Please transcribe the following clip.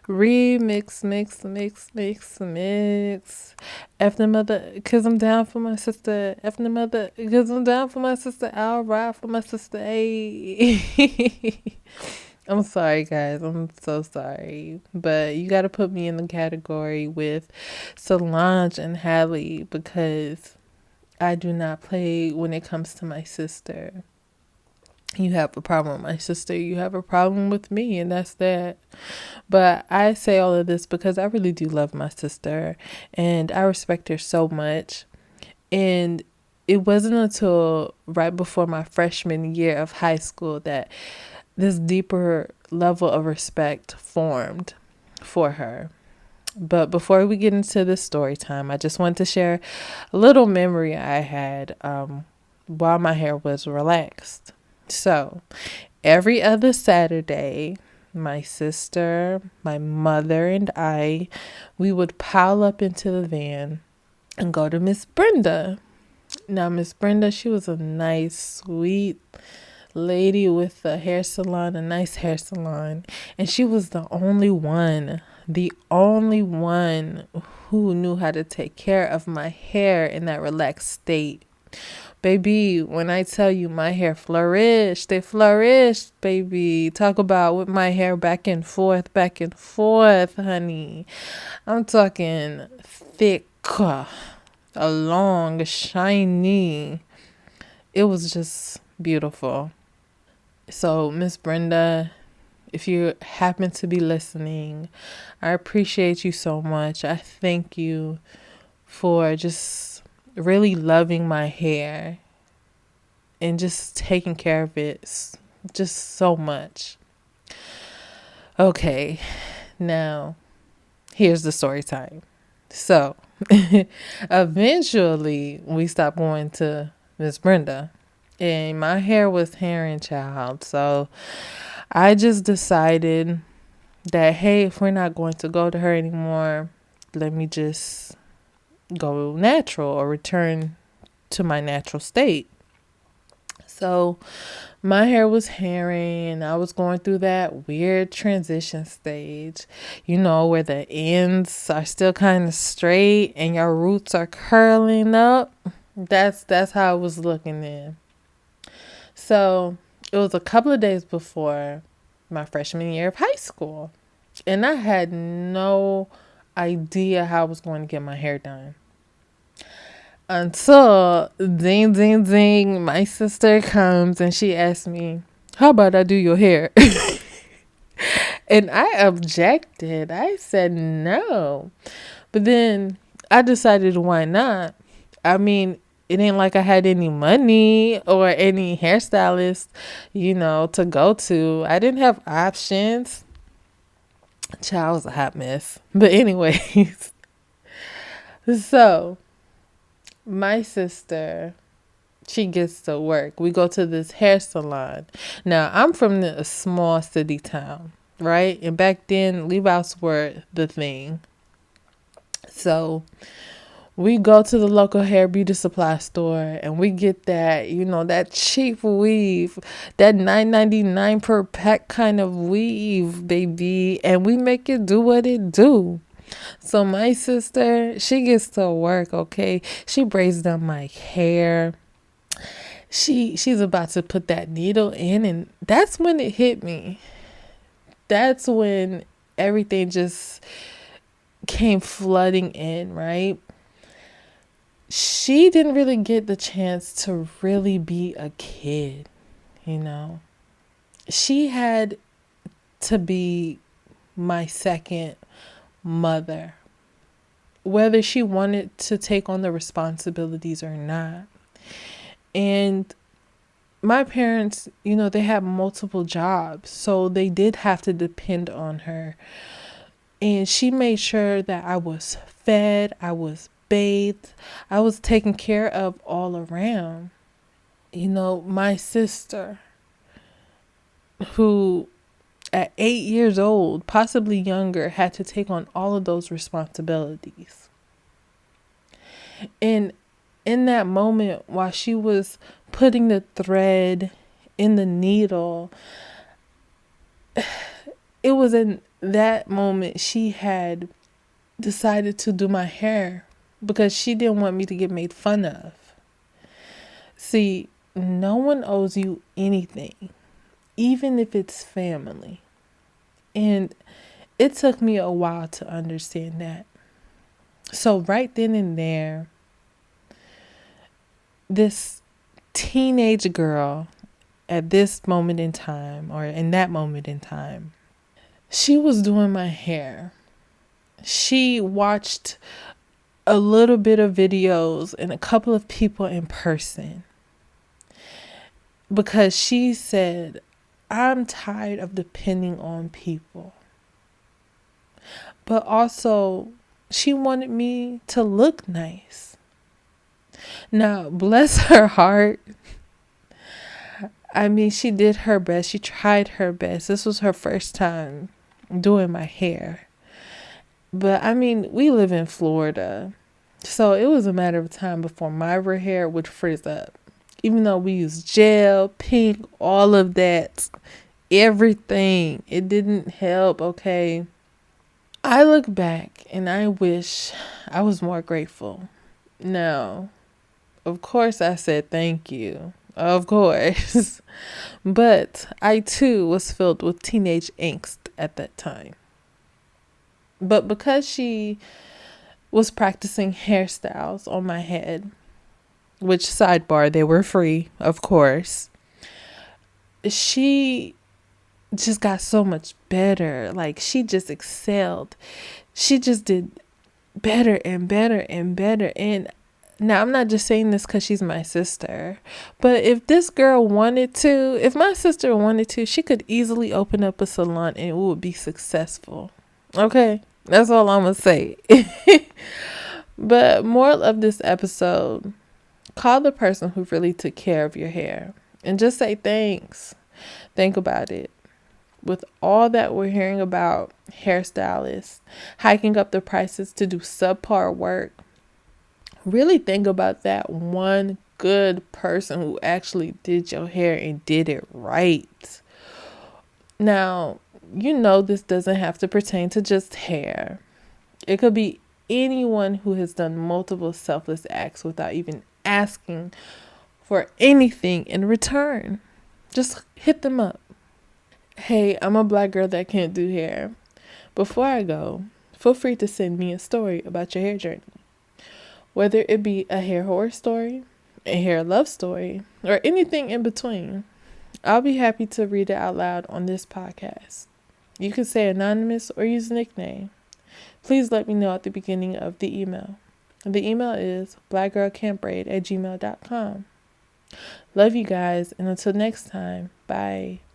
Remix, mix. F the mother, cause I'm down for my sister. F the mother, cause I'm down for my sister. I'll ride for my sister. Hey. I'm sorry, guys. I'm so sorry. But you got to put me in the category with Solange and Hallie because I do not play when it comes to my sister. You have a problem with my sister, you have a problem with me, and that's that. But I say all of this because I really do love my sister and I respect her so much. And it wasn't until right before my freshman year of high school that this deeper level of respect formed for her. But before we get into this story time, I just want to share a little memory I had while my hair was relaxed. So, every other Saturday, my sister, my mother, and we would pile up into the van and go to Miss Brenda. Now, Miss Brenda, she was a nice, sweet lady with a hair salon, a nice hair salon. And she was the only one who knew how to take care of my hair in that relaxed state. Baby, when I tell you my hair flourished, it flourished, baby. Talk about with my hair back and forth, honey. I'm talking thick, long, shiny. It was just beautiful. So, Miss Brenda, if you happen to be listening, I appreciate you so much. I thank you for just really loving my hair and just taking care of it just so much. Okay, now here's the story time. So, eventually we stopped going to Miss Brenda and my hair was herring child. So I just decided that, hey, if we're not going to go to her anymore, let me just go natural or return to my natural state. So my hair was hairy and I was going through that weird transition stage, where the ends are still kind of straight and your roots are curling up. That's how it was looking then. So it was a couple of days before my freshman year of high school. And I had no idea how I was going to get my hair done. Until ding, ding, ding, my sister comes and she asks me, how about I do your hair? And I objected. I said no. But then I decided why not? I mean, it ain't like I had any money or any hairstylist, to go to. I didn't have options. Child was a hot mess. But anyways, so my sister, she gets to work. We go to this hair salon. Now, I'm from a small city town, right? And back then, leave-outs were the thing. So we go to the local hair beauty supply store and we get that, that cheap weave, that $9.99 per pack kind of weave, baby. And we make it do what it do. So my sister, she gets to work, okay? She braids down my hair. She's about to put that needle in, and that's when it hit me. That's when everything just came flooding in, right? She didn't really get the chance to really be a kid, She had to be my second mother, whether she wanted to take on the responsibilities or not. And my parents, they had multiple jobs, so they did have to depend on her. And she made sure that I was fed, I was bathed, I was taken care of all around. My sister, who at 8 years old, possibly younger, had to take on all of those responsibilities. And in that moment, while she was putting the thread in the needle, it was that moment she had decided to do my hair because she didn't want me to get made fun of. See, no one owes you anything, even if it's family. And it took me a while to understand that. So, right then and there, this teenage girl at this moment in time, or in that moment in time, she was doing my hair. She watched a little bit of videos and a couple of people in person because she said, I'm tired of depending on people. But also, she wanted me to look nice. Now, bless her heart. I mean, she did her best. She tried her best. This was her first time doing my hair. But I mean, we live in Florida. So it was a matter of time before my hair would frizz up. Even though we use gel, pink, all of that, everything, it didn't help, okay? I look back and I wish I was more grateful. Now, of course, I said thank you. Of course. But I too was filled with teenage angst at that time. But because she was practicing hairstyles on my head, which sidebar, they were free, of course, she just got so much better. Like, she just excelled. She just did better and better and better. And now, I'm not just saying this because she's my sister, but if this girl wanted to, if my sister wanted to, she could easily open up a salon and it would be successful. Okay? That's all I'm going to say. But moral of this episode, call the person who really took care of your hair and just say thanks. Think about it. With all that we're hearing about hairstylists hiking up the prices to do subpar work, really think about that one good person who actually did your hair and did it right. Now, you know this doesn't have to pertain to just hair. It could be anyone who has done multiple selfless acts without even asking for anything in return. Just hit them up. Hey, I'm a black girl that can't do hair. Before I go, feel free to send me a story about your hair journey. Whether it be a hair horror story, a hair love story, or anything in between, I'll be happy to read it out loud on this podcast. You can say anonymous or use a nickname. Please let me know at the beginning of the email. The email is blackgirlcan'tbraid@gmail.com. Love you guys, and until next time, bye.